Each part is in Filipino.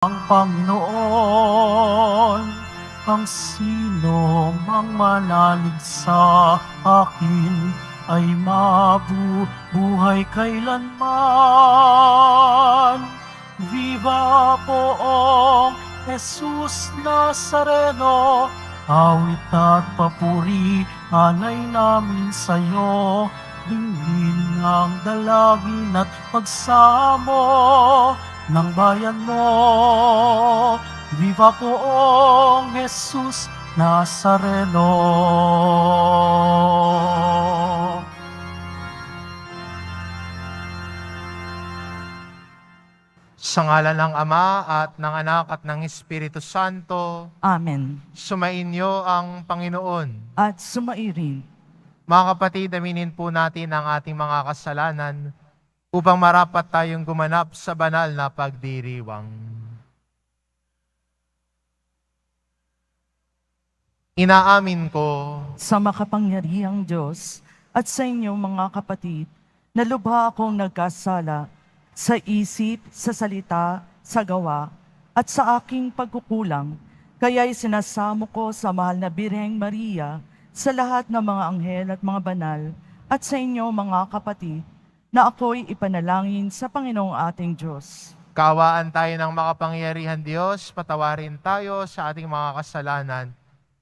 Ang Panginoon, ang sino mang manalig sa akin ay mabubuhay kailanman. Viva Poong Jesus Nazareno, awit at papuri alay namin sa'yo. Dinggin ang dalangin at pagsamo ng bayan mo. Viva Poong Jesus Nazareno. Sa ngalan ng Ama at ng Anak at ng Espiritu Santo, Amen. sumainyo ang Panginoon. At sumairin. Mga kapatid, aminin po natin ang ating mga kasalanan upang marapat tayong gumanap sa banal na pagdiriwang. Inaamin ko Sa makapangyarihang Diyos at sa inyong mga kapatid, na lubha akong nagkasala sa isip, sa salita, sa gawa, at sa aking pagkukulang, kaya'y sinasamo ko sa mahal na Birheng Maria, sa lahat ng mga anghel at mga banal, at sa inyo mga kapatid, na ako'y ipanalangin sa Panginoong ating Diyos. kaawaan tayo ng makapangyarihan Diyos, patawarin tayo sa ating mga kasalanan,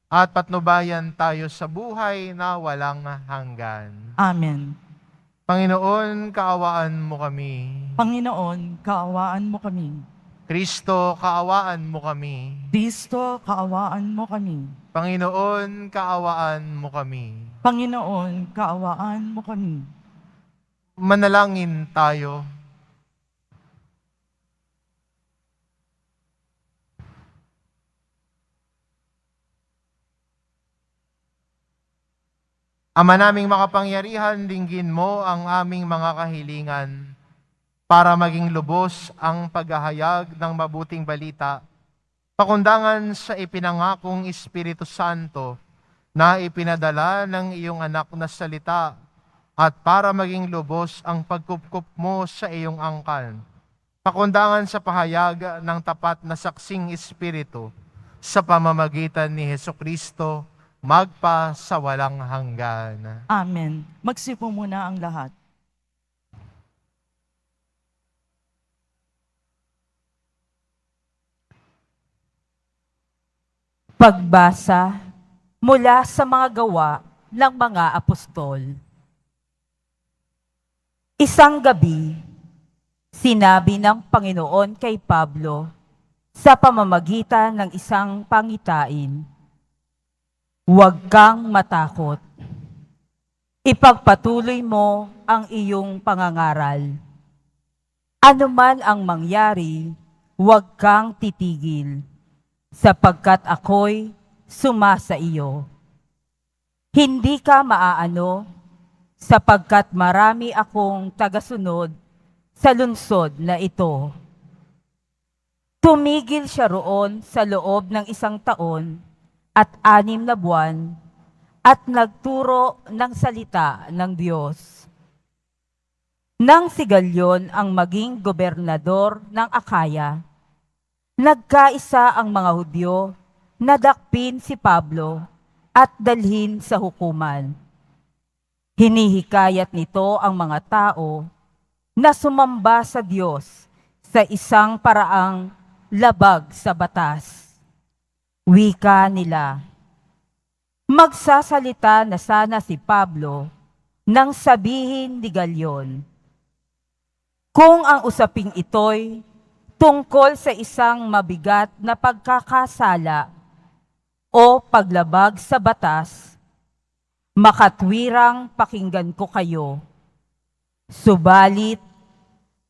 at patnubayan tayo sa buhay na walang hanggan. Amen. Panginoon, kaawaan mo kami. Panginoon, kaawaan mo kami. Kristo, kaawaan mo kami. Kristo, kaawaan mo kami. Panginoon, kaawaan mo kami. Panginoon, kaawaan mo kami. Manalangin tayo. Ama naming makapangyarihan, dinggin mo ang aming mga kahilingan para maging lubos ang paghahayag ng mabuting balita, pakundangan sa ipinangakong Espiritu Santo na ipinadala ng iyong anak na salita at para maging lubos ang pagkupkup mo sa iyong angkan, pakundangan sa pahayag ng tapat na saksing Espiritu sa pamamagitan ni Hesukristo, magpa sa walang hanggan. Amen. Magsipo muna ang lahat. Pagbasa mula sa mga gawa ng mga apostol. Isang gabi, sinabi ng Panginoon kay Pablo sa pamamagitan ng isang pangitain, "Huwag kang matakot. Ipagpatuloy mo ang iyong pangangaral. Ano man ang mangyari, huwag kang titigil, sapagkat ako'y sumasa iyo. Hindi ka maaano, sapagkat marami akong tagasunod sa lungsod na ito." Tumigil siya roon sa loob ng 1 taon at 6 na buwan at nagturo ng salita ng Diyos. Nang si Galyon ang maging gobernador ng Akaya, nagkaisa ang mga Hudyo na dakpin si Pablo at dalhin sa hukuman. Hinihikayat nito ang mga tao na sumamba sa Diyos sa isang paraang labag sa batas. Wika nila, magsasalita na sana si Pablo nang sabihin ni Galyon, kung ang usaping ito'y tungkol sa isang mabigat na pagkakasala o paglabag sa batas, makatwirang pakinggan ko kayo. Subalit,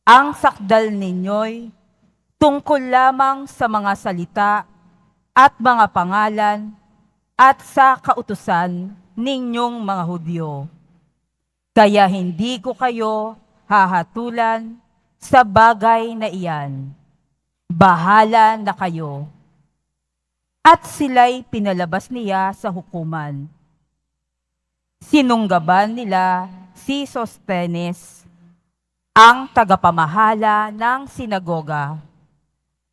ang sakdal ninyo'y tungkol lamang sa mga salita at mga pangalan at sa kautusan ninyong mga Hudyo. Kaya hindi ko kayo hahatulan sa bagay na iyan. Bahala na kayo. At sila'y pinalabas niya sa hukuman. Sinunggaban nila si Sostenes, ang tagapamahala ng sinagoga,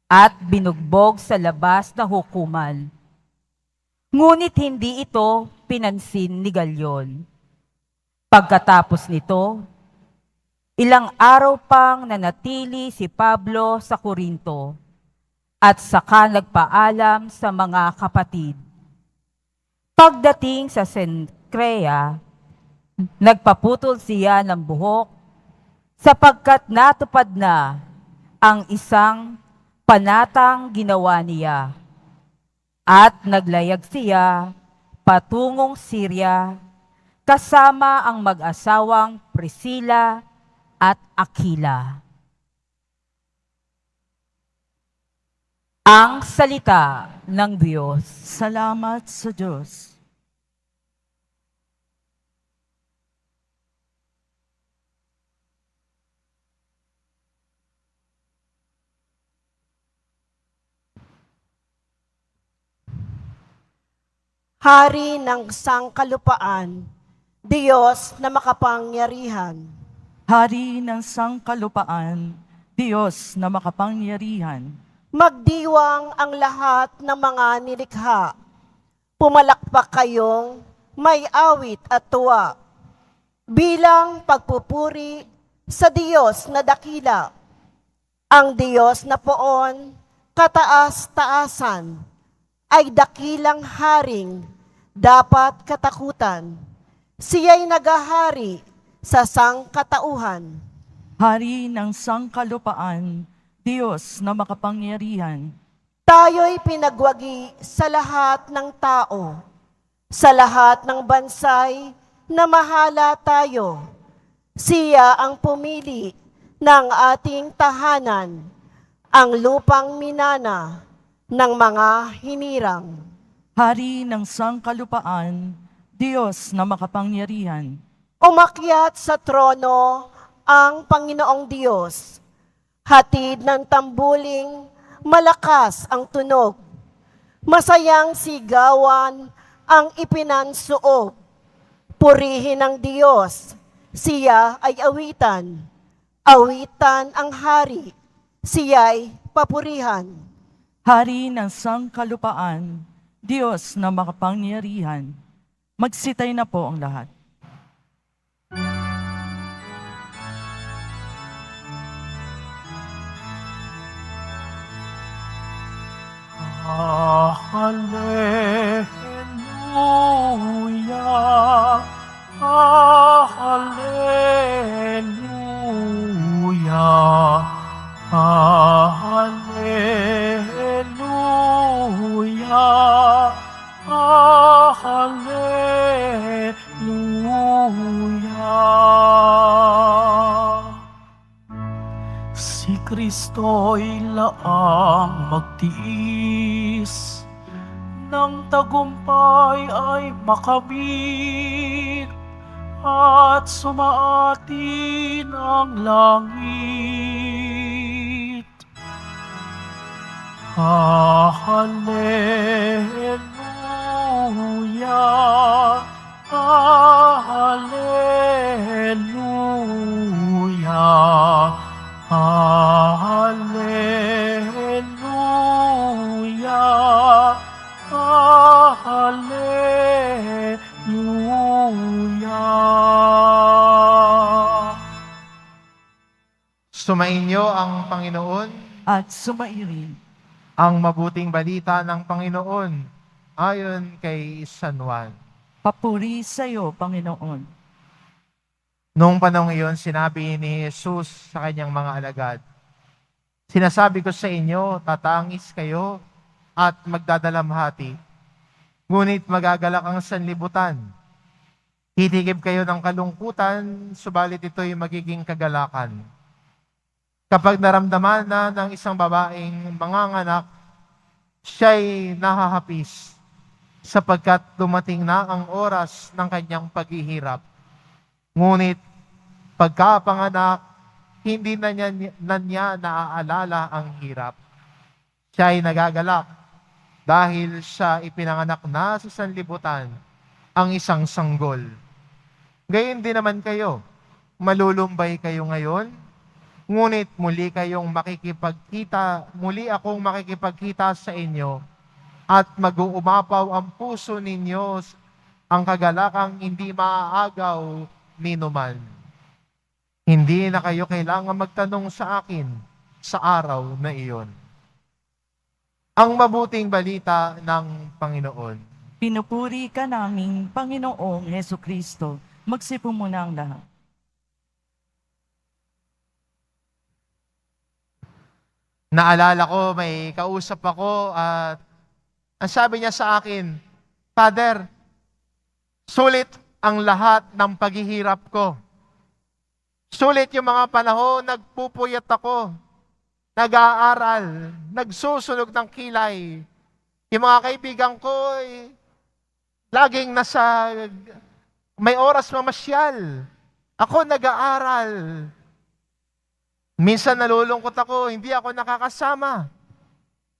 at binugbog sa labas na hukuman. Ngunit hindi ito pinansin ni Galion. Pagkatapos nito, ilang araw pang nanatili si Pablo sa Korinto at saka nagpaalam sa mga kapatid. Pagdating sa Sencrea, nagpaputol siya ng buhok sapagkat natupad na ang isang panatang ginawa niya at naglayag siya patungong Syria kasama ang mag-asawang Priscilla at Aquila. Ang salita ng Diyos. Salamat sa Diyos. Hari ng sangkalupaan, Diyos na makapangyarihan. Hari ng sangkalupaan, Diyos na makapangyarihan. Magdiwang ang lahat ng mga nilikha. Pumalakpak kayong may awit at tuwa. Bilang pagpupuri sa Diyos na dakila. Ang Diyos na poon, kataas-taasan, ay dakilang haring dapat katakutan. Siya'y nagahari sa sangkatauhan. Hari ng sangkalupaan, Diyos na makapangyarihan. Tayo'y pinagwagi sa lahat ng tao, sa lahat ng bansay na mahala tayo. Siya ang pumili ng ating tahanan, ang lupang minana ng mga hinirang. Hari ng sangkalupaan, Diyos na makapangyarihan. Umakyat sa trono ang Panginoong Diyos. Hatid ng tambuling, malakas ang tunog. Masayang sigawan ang ipinansuog. Purihin ng Diyos, siya ay awitan. Awitan ang hari, siya'y papurihan. Hari ng sangkalupaan, Diyos na makapangyarihan. Magsitay na po ang lahat. Hallelujah, hallelujah, hallelujah, hallelujah. Si Kristo'y laang magtiis, ng tagumpay ay makamit, at sumaatin ang langit. Hallelujah, hallelujah, hallelujah, hallelujah. Sumainyo ang Panginoon, At sumairin. ang mabuting balita ng Panginoon ayon kay San Juan. Papuri sa iyo, Panginoon. Noong panahon iyon, sinabi ni Jesus sa kanyang mga alagad, "Sinasabi ko sa inyo, tatangis kayo at magdadalamhati, ngunit magagalak ang sanlibutan. Titigib kayo ng kalungkutan, subalit ito'y magiging kagalakan. Kapag naramdaman na ng isang babaeng manganganak, siya'y nahahapis, sapagkat dumating na ang oras ng kanyang paghihirap. Ngunit pagkapanganak, hindi na niya naaalala ang hirap. Siya ay nagagalak dahil siya ipinanganak na sa sanlibutan ang isang sanggol. Gayon din naman kayo, malulumbay kayo ngayon ngunit muli akong makikipagkita sa inyo at mag-uumapaw ang puso ninyo ang kagalakang hindi maaagaw ni numan. Hindi na kayo kailangan magtanong sa akin sa araw na iyon. Ang mabuting balita ng Panginoon. Pinupuri ka naming Panginoong Heso Kristo. Magsipo muna ang lahat. Naalala ko, may kausap ako at ang sabi niya sa akin, Father, sulit ang lahat ng paghihirap ko. Sulit yung mga panahon, nagpupuyat ako, nag-aaral, nagsusunog ng kilay. Yung mga kaibigan ko, laging may oras mamasyal. Ako nag-aaral. Minsan nalulungkot ako, hindi ako nakakasama.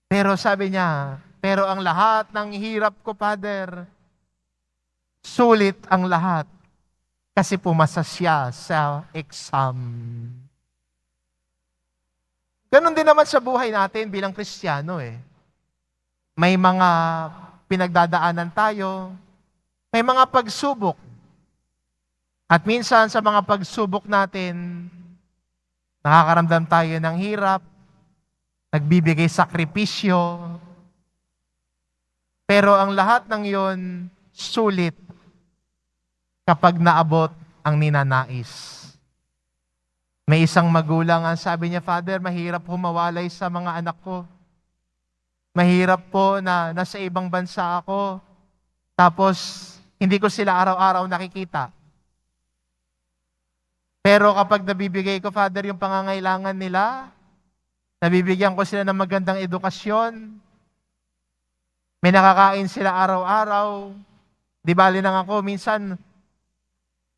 Pero sabi niya, pero ang lahat ng hirap ko, Father, sulit ang lahat kasi pumasa siya sa exam. Ganon din naman sa buhay natin bilang Kristiyano eh. May mga pinagdadaanan tayo, may mga pagsubok. At minsan sa mga pagsubok natin, nakakaramdam tayo ng hirap, nagbibigay sakripisyo, pero ang lahat ng yon sulit kapag naabot ang ninanais. May isang magulang ang sabi niya, Father, mahirap humawalay sa mga anak ko. Mahirap po na nasa ibang bansa ako, tapos hindi ko sila araw-araw nakikita. Pero kapag nabibigay ko, Father, yung pangangailangan nila, nabibigyan ko sila ng magandang edukasyon, may nakakain sila araw-araw, di bali lang ako, minsan,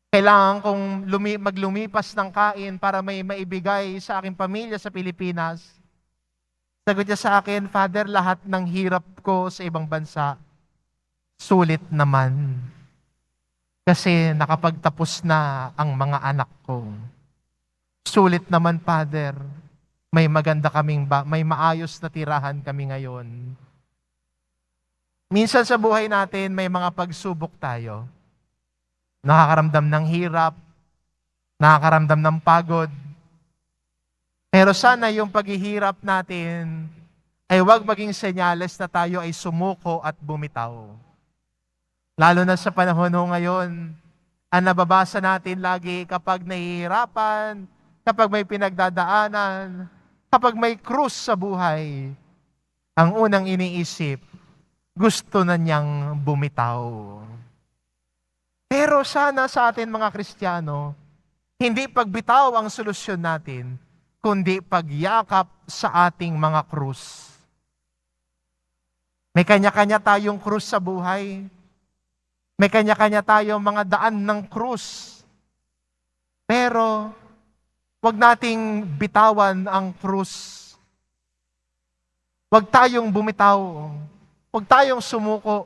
kailangan kong maglumipas ng kain para may maibigay sa aking pamilya sa Pilipinas. Sagot niya sa akin, Father, lahat ng hirap ko sa ibang bansa, sulit naman. Kasi nakapagtapos na ang mga anak ko. Sulit naman, Father. May maganda may maayos na tirahan kami ngayon. Minsan sa buhay natin, may mga pagsubok tayo. Nakakaramdam ng hirap, nakakaramdam ng pagod. Pero sana yung paghihirap natin ay huwag maging senyales na tayo ay sumuko at bumitaw. Lalo na sa panahon ngayon, ang nababasa natin lagi kapag nahihirapan, kapag may pinagdadaanan, kapag may krus sa buhay, ang unang iniisip, gusto na niyang bumitaw. Pero sana sa atin mga Kristiyano, hindi pagbitaw ang solusyon natin, kundi pagyakap sa ating mga krus. May kanya-kanya tayong krus sa buhay. May kanya-kanya tayong mga daan ng krus. Pero, wag nating bitawan ang krus. Wag tayong bumitaw. Wag tayong sumuko.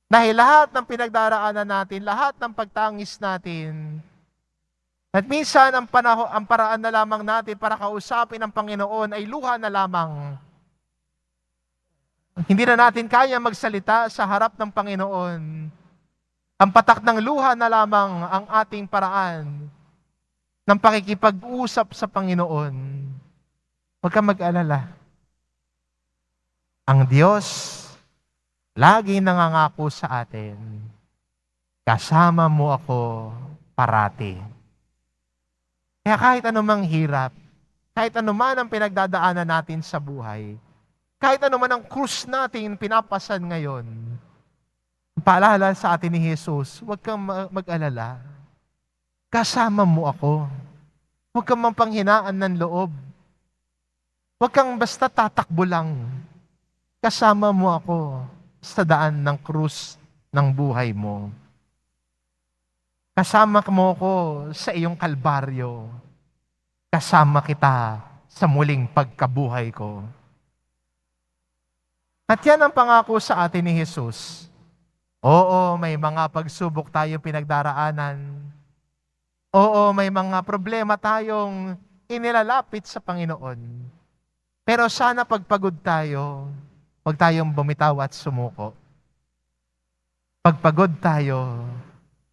Dahil lahat ng pinagdaraanan natin, lahat ng pagtangis natin, at minsan ang paraan na lamang natin para kausapin ang Panginoon ay luha na lamang. Hindi na natin kaya magsalita sa harap ng Panginoon. Ang patak ng luha na lamang ang ating paraan ng pakikipag-usap sa Panginoon. Huwag kang mag-alala. Ang Diyos lagi nangangako sa atin, kasama mo ako parati. Kaya kahit anumang hirap, kahit anuman ang pinagdadaanan natin sa buhay, kahit anuman ang krus natin pinapasan ngayon, paalala sa atin ni Jesus, huwag kang mag-alala. Kasama mo ako. Huwag kang mapanghinaan ng loob. Huwag kang basta tatakbo lang. Kasama mo ako sa daan ng krus ng buhay mo. Kasama mo ko sa iyong kalbaryo. Kasama kita sa muling pagkabuhay ko. At yan ang pangako sa atin ni Jesus. Oo, may mga pagsubok tayo pinagdaraanan. Oo, may mga problema tayong inilalapit sa Panginoon. Pero sana pagpagod tayo, huwag tayong bumitaw at sumuko. Pagpagod tayo,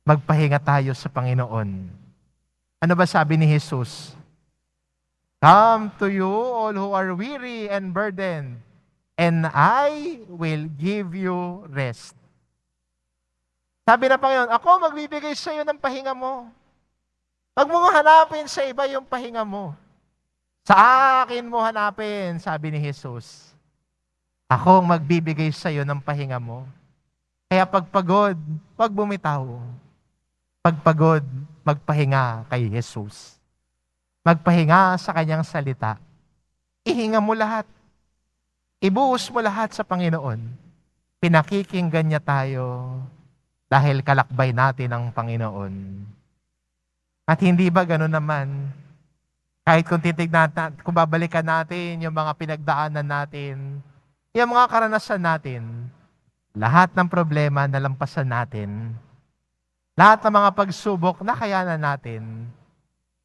magpahinga tayo sa Panginoon. Ano ba sabi ni Jesus? Come to you all who are weary and burdened, and I will give you rest. Sabi ng Panginoon, ako magbibigay sa iyo ng pahinga mo. Huwag mo hanapin sa iba yung pahinga mo. Sa akin mo hanapin, sabi ni Jesus. Ako ang magbibigay sa iyo ng pahinga mo. Kaya pagpagod, huwag bumitaw. Pagpagod, magpahinga kay Jesus. Magpahinga sa kanyang salita. Ihinga mo lahat. Ibuhos mo lahat sa Panginoon. Pinakikinggan niya tayo dahil kalakbay natin ang Panginoon. At hindi ba gano'n naman? Kahit kung kung babalikan natin yung mga pinagdaanan natin, yung mga karanasan natin, lahat ng problema nalampasan natin. Lahat ng mga pagsubok nakayanan natin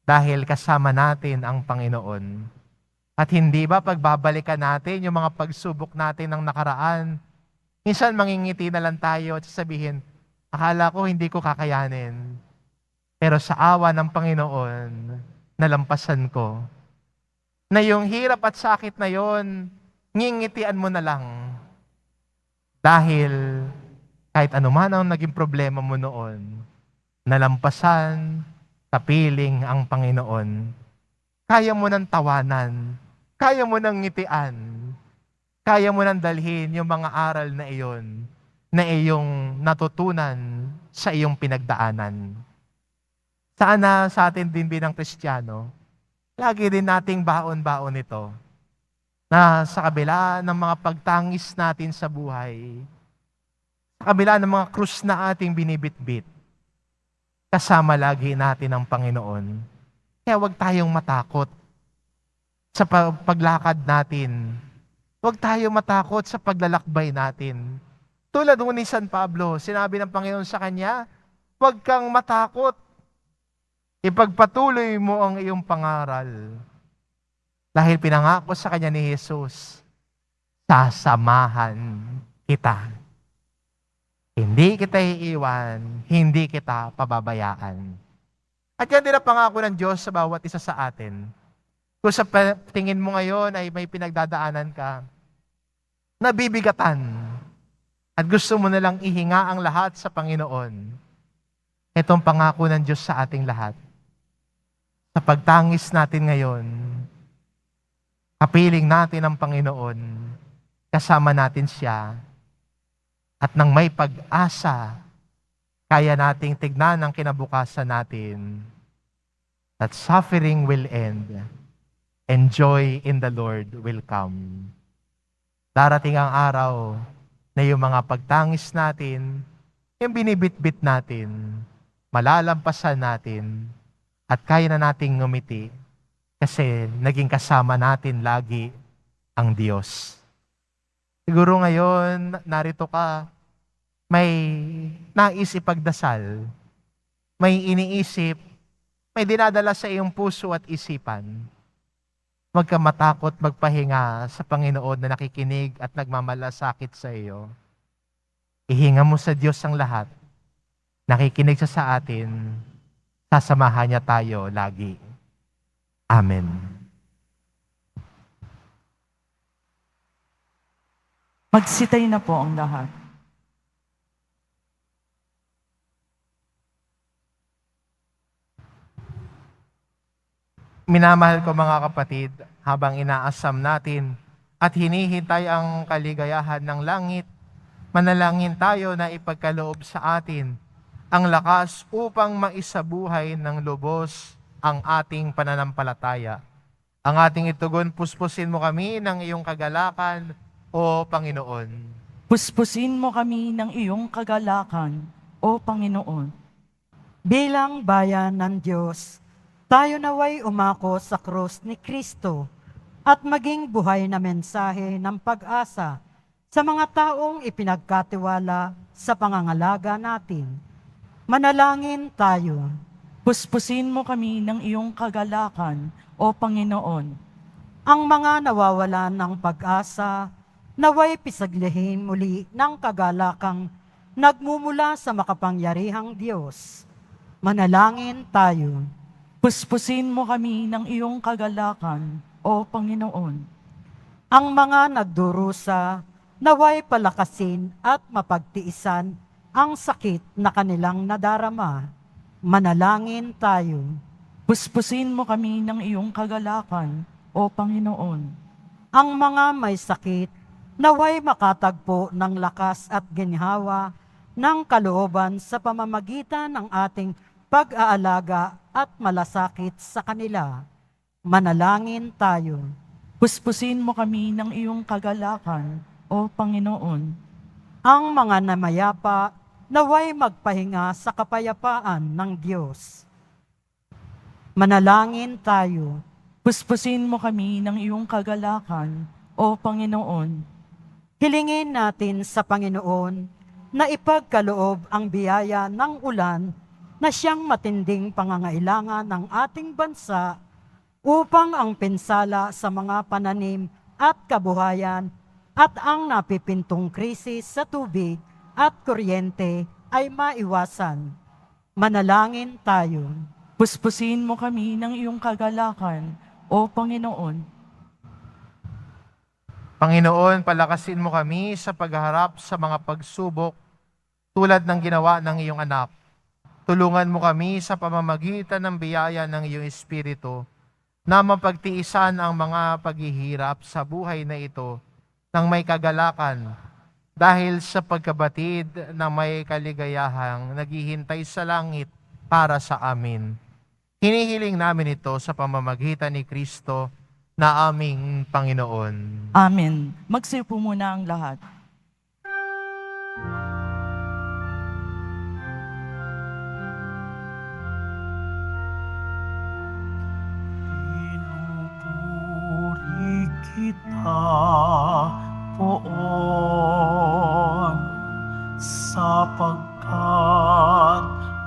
dahil kasama natin ang Panginoon. At hindi ba pagbabalikan natin yung mga pagsubok natin ng nakaraan, minsan mangingiti na lang tayo at sasabihin, akala ko hindi ko kakayanin. Pero sa awa ng Panginoon, nalampasan ko. Na yung hirap at sakit na yon, ngingitian mo na lang. Dahil kahit anuman ang naging problema mo noon, nalampasan, kapiling ang Panginoon. Kaya mo nang tawanan, kaya mo nang ngitian, kaya mo nang dalhin yung mga aral na iyon na iyong natutunan sa iyong pinagdaanan. Sana sa atin din bilang Kristiyano, lagi din nating baon-baon ito na sa kabila ng mga pagtangis natin sa buhay, sa kabila ng mga krus na ating binibitbit, kasama lagi natin ang Panginoon. Kaya huwag tayong matakot sa paglakad natin. Huwag tayong matakot sa paglalakbay natin. Tulad ni San Pablo, sinabi ng Panginoon sa kanya, huwag kang matakot. Ipagpatuloy mo ang iyong pangaral. Dahil pinangako sa kanya ni Jesus, sasamahan kita. Hindi kita iiwan, hindi kita pababayaan. At yan din ang pangako ng Diyos sa bawat isa sa atin. Kung sa tingin mo ngayon ay may pinagdadaanan ka, nabibigatan, at gusto mo nalang ihinga ang lahat sa Panginoon, itong pangako ng Diyos sa ating lahat. Sa pagtangis natin ngayon, kapiling natin ang Panginoon, kasama natin siya, at nang may pag-asa, kaya nating tignan ang kinabukasan natin, that suffering will end, and joy in the Lord will come. Darating ang araw na yung mga pagtangis natin, yung binibitbit natin, malalampasan natin, at kaya na nating ngumiti kasi naging kasama natin lagi ang Diyos. Siguro ngayon, narito ka, may nais ipagdasal, may iniisip, may dinadala sa iyong puso at isipan. Huwag ka matakot magpahinga sa Panginoon na nakikinig at nagmamalasakit sa iyo. Ihinga mo sa Diyos ang lahat. Nakikinig siya sa atin. Sasamahan niya tayo lagi. Amen. Magsitay na po ang lahat. Minamahal ko mga kapatid, habang inaasam natin at hinihintay ang kaligayahan ng langit, manalangin tayo na ipagkaloob sa atin ang lakas upang maisabuhay ng lubos ang ating pananampalataya. Ang ating itugon, puspusin mo kami ng iyong kagalakan, O Panginoon. Puspusin mo kami ng iyong kagalakan, O Panginoon. Bilang bayan ng Diyos, tayo naway umako sa krus ni Kristo at maging buhay na mensahe ng pag-asa sa mga taong ipinagkatiwala sa pangangalaga natin. Manalangin tayo. Puspusin mo kami ng iyong kagalakan, O Panginoon. Ang mga nawawalan ng pag-asa, naway pisaglihin muli ng kagalakang nagmumula sa makapangyarihang Diyos. Manalangin tayo. Puspusin mo kami ng iyong kagalakan, O Panginoon. Ang mga nagdurusa, naway palakasin at mapagtiisan ang sakit na kanilang nadarama. Manalangin tayo. Puspusin mo kami ng iyong kagalakan, O Panginoon. Ang mga may sakit, naway makatagpo ng lakas at ginhawa ng kalooban sa pamamagitan ng ating pag-aalaga at malasakit sa kanila. Manalangin tayo. Puspusin mo kami ng iyong kagalakan, O Panginoon. Ang mga namayapa, naway magpahinga sa kapayapaan ng Diyos. Manalangin tayo. Puspusin mo kami ng iyong kagalakan, O Panginoon. Hilingin natin sa Panginoon na ipagkaloob ang biyaya ng ulan na siyang matinding pangangailangan ng ating bansa upang ang pinsala sa mga pananim at kabuhayan at ang napipintong krisis sa tubig at kuryente ay maiwasan. Manalangin tayo. Puspusin mo kami ng iyong kagalakan, O Panginoon. Panginoon, palakasin mo kami sa pagharap sa mga pagsubok tulad ng ginawa ng iyong anak. Tulungan mo kami sa pamamagitan ng biyaya ng iyong Espiritu na mapagtiisan ang mga paghihirap sa buhay na ito ng may kagalakan dahil sa pagkabatid na may kaligayahang naghihintay sa langit para sa amin. Hinihiling namin ito sa pamamagitan ni Kristo na aming Panginoon. Amen. Magsiupo muna ang lahat. Pinupuri kita, Poon, sapagkat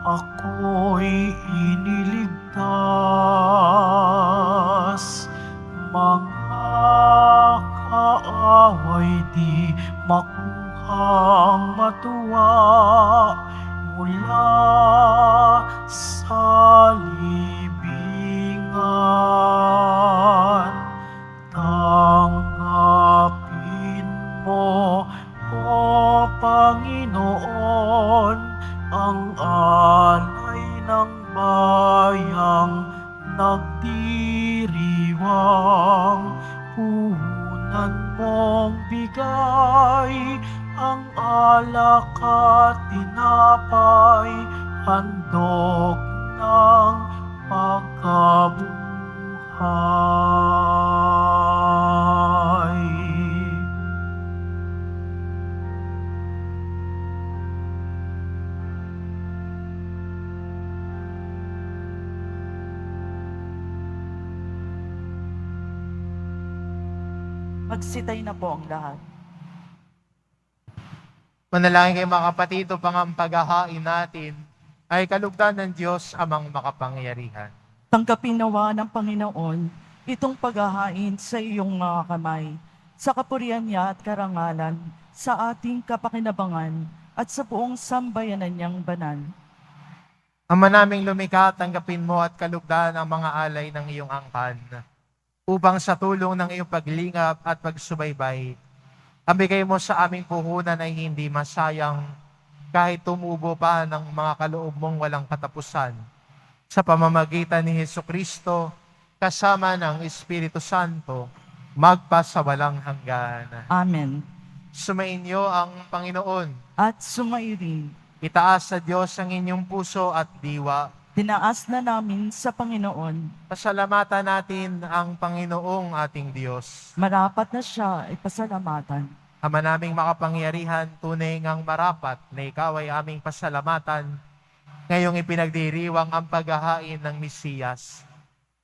ako'y iniligtas. Mga kaaway di makuhang matuwa mula sa libingan. Tanggapin mo, O Panginoon, ang alay ng bayang nagdiriwang. Puhunan mong bigay ang alak at tinapay, handog ng pagkabuhay. Magsitay na po ang lahat. Manalangin kayo mga kapatid, upang ang paghahain natin ay kalugdan ng Diyos amang makapangyarihan. Tanggapin nawa ng Panginoon itong paghahain sa iyong mga kamay, sa kapurihan niya at karangalan, sa ating kapakinabangan at sa buong sambayanan niyang banal. Ama naming lumikha, tanggapin mo at kalugdan ang mga alay ng iyong angkan, upang sa tulong ng iyong paglingap at pagsubaybay, ang bigay mo sa aming puhunan ay hindi masayang kahit tumubo pa ng mga kaloob mong walang katapusan. Sa pamamagitan ni Hesukristo, kasama ng Espiritu Santo, magpasawalang hanggan. Amen. Sumainyo ang Panginoon. At sumairin, Itaas sa Diyos ang inyong puso at diwa. tinaas na namin sa Panginoon. Pasalamatan natin ang Panginoong ating Diyos. Marapat na siya ay pasalamatan. Ama naming makapangyarihan, tunay ngang marapat na ikaw ay aming pasalamatan ngayong ipinagdiriwang ang paghahain ng Mesiyas,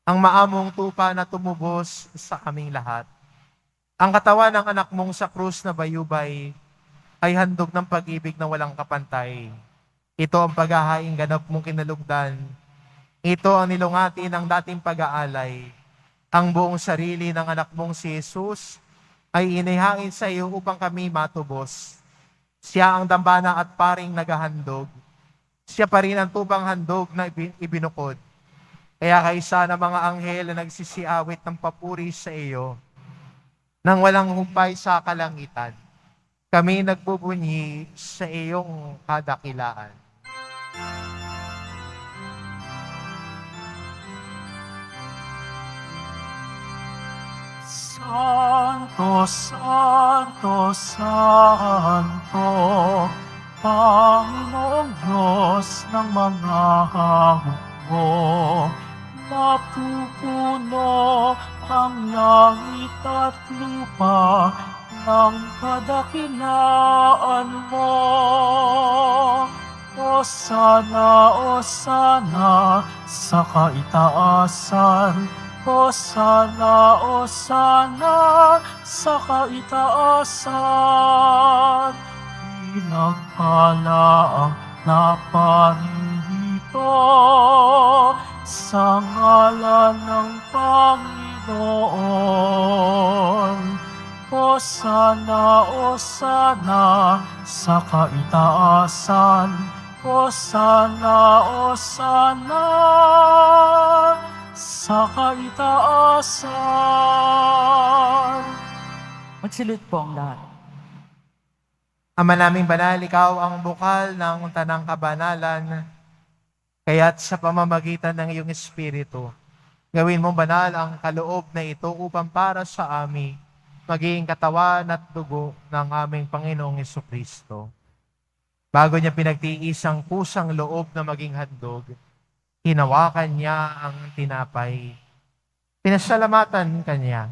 ang maamong tupa na tumubos sa aming lahat. Ang katawan ng anak mong sa krus na bayubay ay handog ng pag-ibig na walang kapantay. Ito ang paghahain ganap mong kinalugdan Ito ang nilungati ng dating pag-aalay. Ang buong sarili ng anak mong si Jesus ay inihangin sa iyo upang kami matubos. Siya ang dambana at paring naghahandog. Siya pa rin ang tubang handog na ibinukod. Kaya kaisa ng mga anghel na nagsisiawit ng papuri sa iyo, nang walang humpay sa kalangitan, kami nagbubunyi sa iyong kadakilaan. Santo, Santo, Santo, Panginoong Diyos ng mga hukbo. Napupuno ang langit at lupa ng kadakilaan mo. Osana, Osana sa kaitaasan. Osana, Osana sa kaitaasan. Pinagpala ang naparirito sa ngalan ng Panginoon. Osana, Osana sa kaitaasan. Osana, Osana sa kaitaasan. Magsilid po ang lahat. Ama naming banal, ikaw ang bukal ng tanang kabanalan, kaya't sa pamamagitan ng iyong Espiritu, gawin mo banal ang kaloob na ito upang para sa amin maging katawan at dugo ng aming Panginoong Jesucristo. Bago niya pinagtiis ang kusang loob na maging handog, hinawakan niya ang tinapay. Pinasalamatan kanya.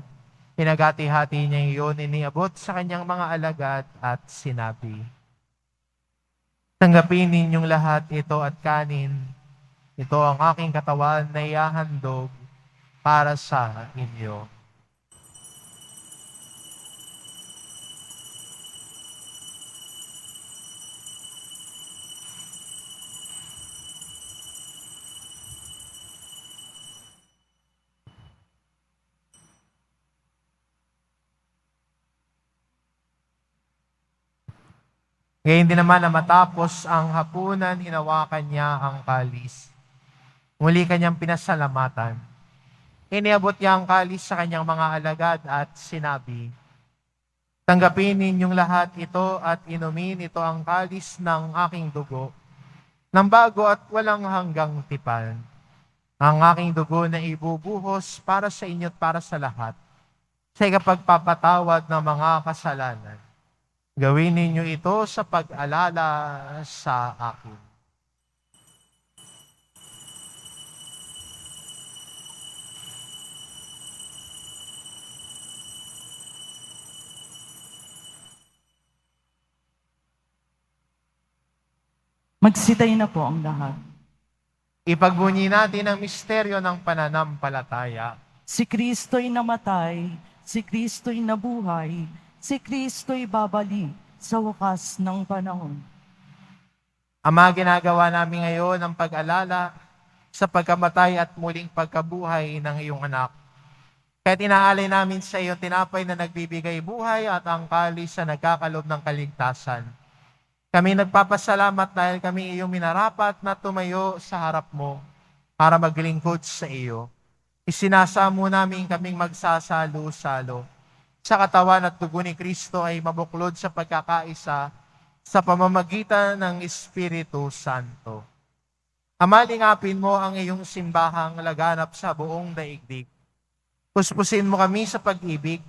Pinagati-hati niya iyon, iniabot sa kanyang mga alagad at sinabi, tanggapin ninyong lahat ito at kanin. Ito ang aking katawan na ihahandog para sa inyo. Ngayon din naman na matapos ang hapunan, hinawakan niya ang kalis. Muli kanyang pinasalamatan. Iniabot niya ang kalis sa kanyang mga alagad at sinabi, tanggapin ninyong lahat ito at inumin ito ang kalis ng aking dugo, ng bago at walang hanggang tipan. Ang aking dugo na ibubuhos para sa inyo at para sa lahat, sa ikapagpapatawad ng mga kasalanan. Gawin ninyo ito sa pag-alala sa akin. Magsitay na po ang lahat. Ipagbunyi natin ang misteryo ng pananampalataya. Si Kristo'y namatay, si Kristo'y nabuhay, si Kristo'y babalik sa wakas ng panahon. Ama, ginagawa namin ngayon ang pag-alala sa pagkamatay at muling pagkabuhay ng iyong anak. Kaya inaalay namin sa iyo tinapay na nagbibigay buhay at ang kalis na nagkakalob ng kaligtasan. Kami nagpapasalamat dahil kami iyong minarapat na tumayo sa harap mo para maglingkod sa iyo. Isinasamo namin kaming magsasalo-salo sa katawan at dugo ni Kristo ay mabuklod sa pagkakaisa sa pamamagitan ng Espiritu Santo. Ama, lingapin mo ang iyong simbahang laganap sa buong daigdig. Puspusin mo kami sa pag-ibig,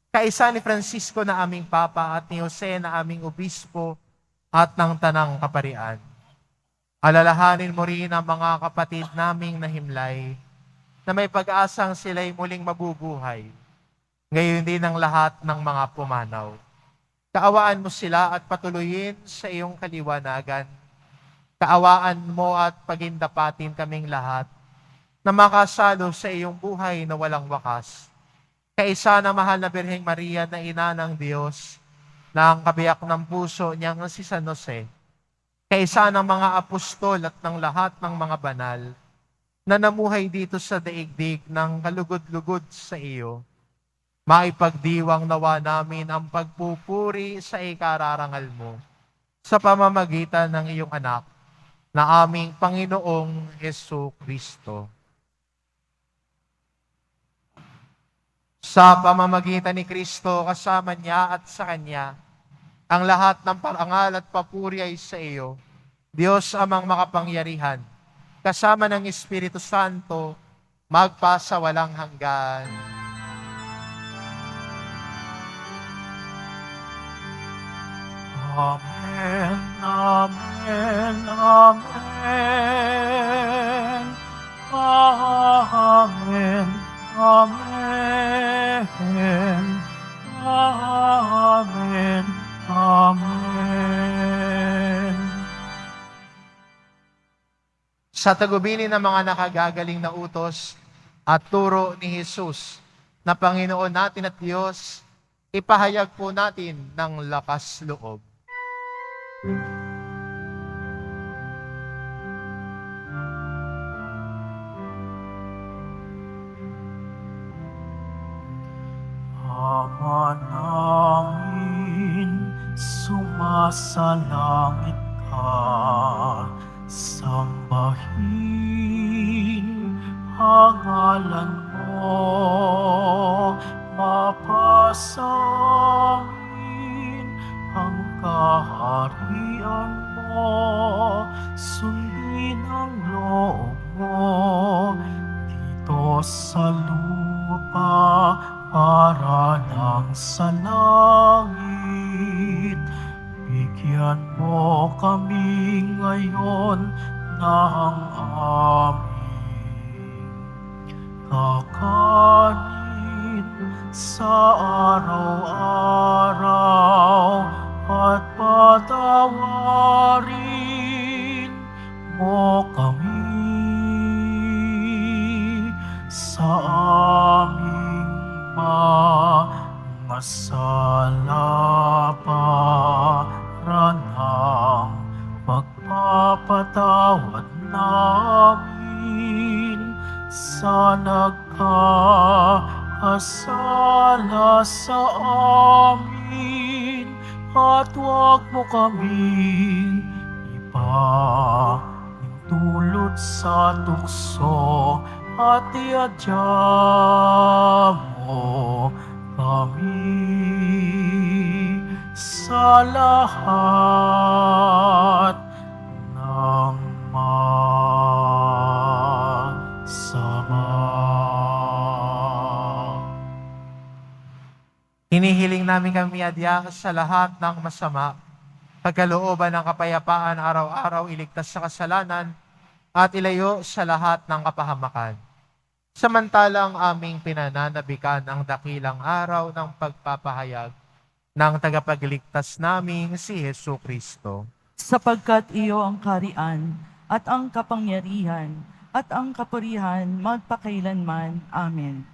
kaisa ni Francisco na aming Papa at ni Jose na aming Obispo at ng Tanang Kaparian. Alalahanin mo rin ang mga kapatid naming nahimlay na may pag-asang sila'y muling mabubuhay. Ngayon din ang lahat ng mga pumanaw. Kaawaan mo sila at patuloyin sa iyong kaliwanagan. Kaawaan mo at pagindapatin kaming lahat na makasalo sa iyong buhay na walang wakas. Kaisa na mahal na Birheng Maria na ina ng Diyos, na ang kabiyak ng puso niyang si San Jose, kaisa ng mga apostol at ng lahat ng mga banal, na namuhay dito sa daigdig ng kalugod-lugod sa iyo, maipagdiwang nawa namin ang pagpupuri sa ikararangal mo sa pamamagitan ng iyong anak na aming Panginoong Hesu Kristo. Sa pamamagitan ni Kristo, kasama niya at sa Kanya, ang lahat ng parangal at papuri ay sa iyo, Diyos amang makapangyarihan, kasama ng Espiritu Santo, magpasa walang hanggan. Amen, amen, amen. Amen, amen. Amen, amen. Sa tagubilin ng mga nakagagaling na utos at turo ni Jesus na Panginoon natin at Diyos, ipahayag po natin ng lakas loob. Ama namin, sumasalangit ka, sambahin ang ngalan mo, mapasamin ang kaharian mo, sundin ang loob mo, dito sa lupa para lang sa langit. Bigyan mo kami ngayon ng aming kakanin sa araw-araw at patawarin mo kami sa aming mga sala para ng pagpapatawad namin sa nagkakasala sa amin, at huwag mo kaming ipahintulot sa tukso, at iadya mo kami sa lahat ng masama. Hinihiling namin kami adya sa lahat ng masama, pagkalooban ng kapayapaan araw-araw, iligtas sa kasalanan, at ilayo sa lahat ng kapahamakan. Samantalang aming pinananabikan ang dakilang araw ng pagpapahayag ng tagapagligtas naming si Hesu Kristo. Sapagkat iyo ang karian at ang kapangyarihan at ang kapurihan magpakailanman. Amen.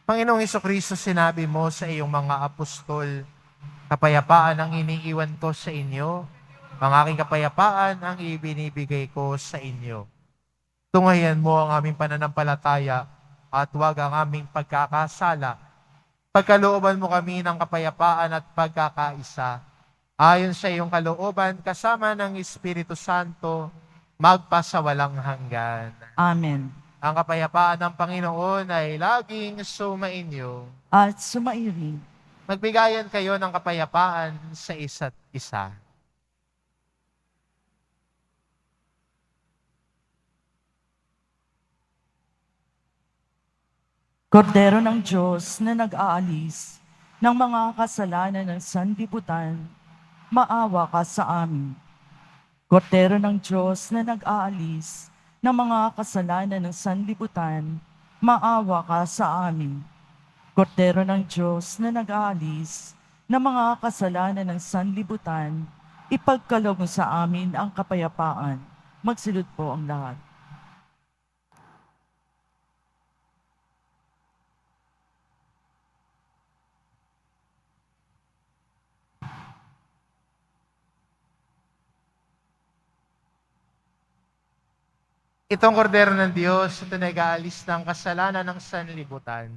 Panginoong Hesu Kristo, sinabi mo sa iyong mga apostol, kapayapaan ang iniiwan ko sa inyo, ang aking kapayapaan ang ibinibigay ko sa inyo. Tunghayan mo ang aming pananampalataya at huwag ang aming pagkakasala. Pagkalooban mo kami ng kapayapaan at pagkakaisa. Ayon sa iyong kalooban, kasama ng Espiritu Santo, magpasawalang hanggan. Amen. Ang kapayapaan ng Panginoon ay laging sumainyo. At sumairin. Magbigayan kayo ng kapayapaan sa isa't isa. Kordero ng Diyos na nag-aalis ng mga kasalanan ng sanlibutan, maawa ka sa amin. Kordero ng Diyos na nag-aalis ng mga kasalanan ng sanlibutan, maawa ka sa amin. Kordero ng Diyos na nag-aalis ng mga kasalanan ng sanlibutan, ipagkaloob mo sa amin ang kapayapaan. Magsilod po ang lahat. Itong kordero ng Diyos ito nag-aalis ng kasalanan ng sanlibutan.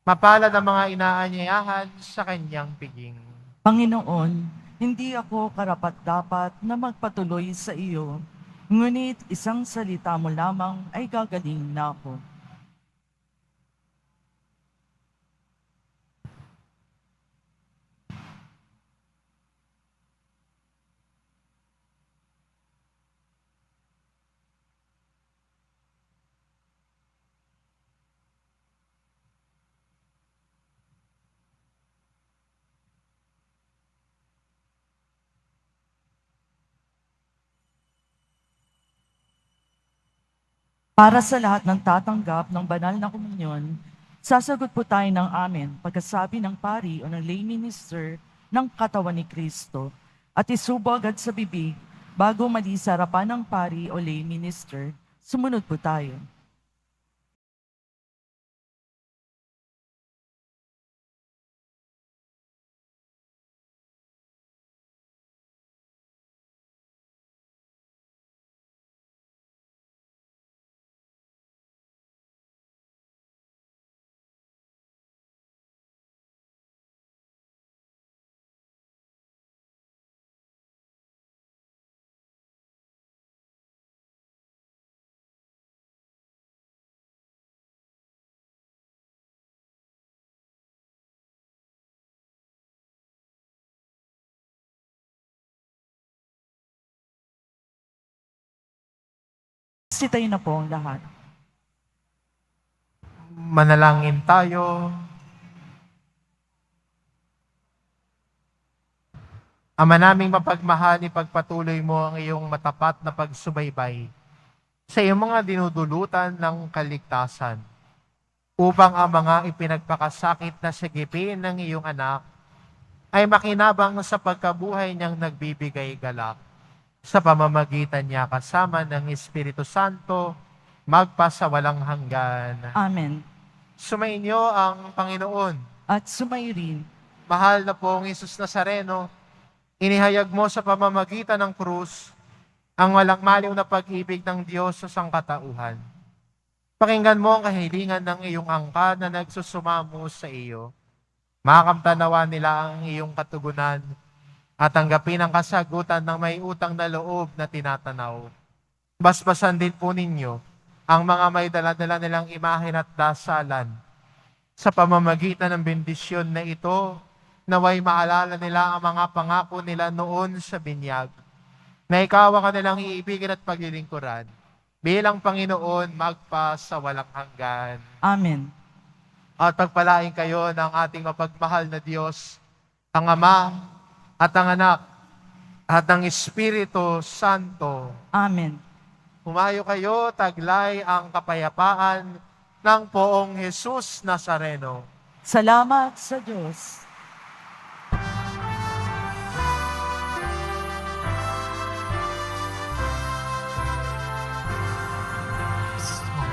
Mapalad ang mga inaanyayahan sa kanyang piging. Panginoon, hindi ako karapat-dapat na magpatuloy sa iyo, ngunit isang salita mo lamang ay gagaling na ako. Para sa lahat ng tatanggap ng banal na komunyon, sasagot po tayo ng amen pagkasabi ng pari o ng lay minister ng katawan ni Kristo at isubo agad sa bibig bago mali sa harapan ng pari o lay minister. Sumunod po tayo. Sitayin na po ang lahat. Manalangin tayo. Ama naming mapagmahal, ipagpatuloy mo ang iyong matapat na pagsubaybay sa iyong mga dinudulutan ng kaligtasan upang ang mga ipinagpakasakit na sagipin ng iyong anak ay makinabang sa pagkabuhay niyang nagbibigay galak sa pamamagitan niya kasama ng Espiritu Santo magpasawalang hanggan. Amen. Sumainyo ang Panginoon. At sumayrin, Mahal na pong Jesus Nazareno, inihayag mo sa pamamagitan ng krus ang walang maliw na pag-ibig ng Diyos sa sangkatauhan. Pakinggan mo ang kahilingan ng iyong angka na nagsusumamo sa iyo. Makamtanawa nila ang iyong katugunan at tanggapin ang kasagutan ng may utang na loob na tinatanaw. Basbasan din po ninyo ang mga may dala-dala nilang imahen at dasalan. Sa pamamagitan ng bendisyon na ito, naway maalala nila ang mga pangako nila noon sa binyag, na ikaw ang kanilang iibigin at paglilingkuran, bilang Panginoon magpa sa walang hanggan. Amen. At pagpalain kayo ng ating mapagmahal na Diyos, ang Ama at ang Anak at ang Espiritu Santo. Amen. Humayo kayo, taglay ang kapayapaan ng poong Jesus Nazareno. Salamat sa Diyos.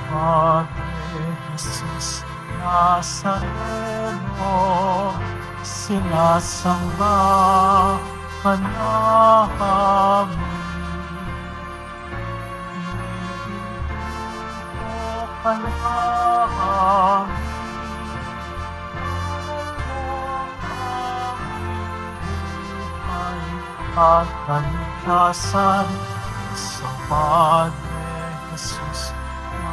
Padre Jesus Nazareno, sinasamba ka namin. Iniibig ka namin. At kaligtasan sa Padre Jesus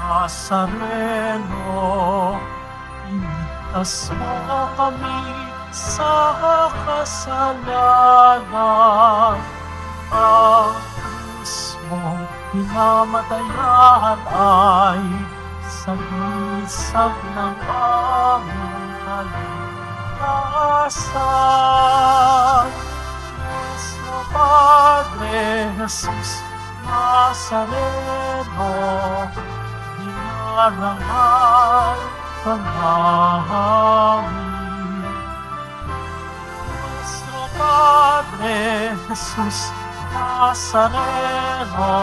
Nazareno, iligtas mo kami sa kasalanan. Ang krus mong pinamatayan ay sagisag ng aming kaligtasan. Nuestro Padre Jesus Nazareno, dinarangal ka namin. Nuestro Padre Jesus Nazareno,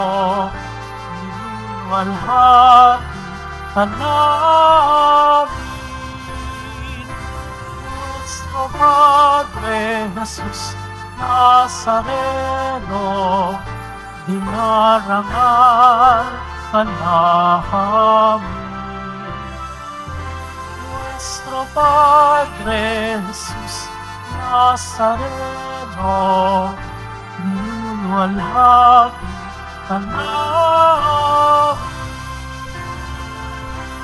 niluwalhati ka namin. Nuestro Padre Jesus Nazareno, dinarangal ka namin. Nuestro Padre Jesus Nazareno, niluwalhati ka namin.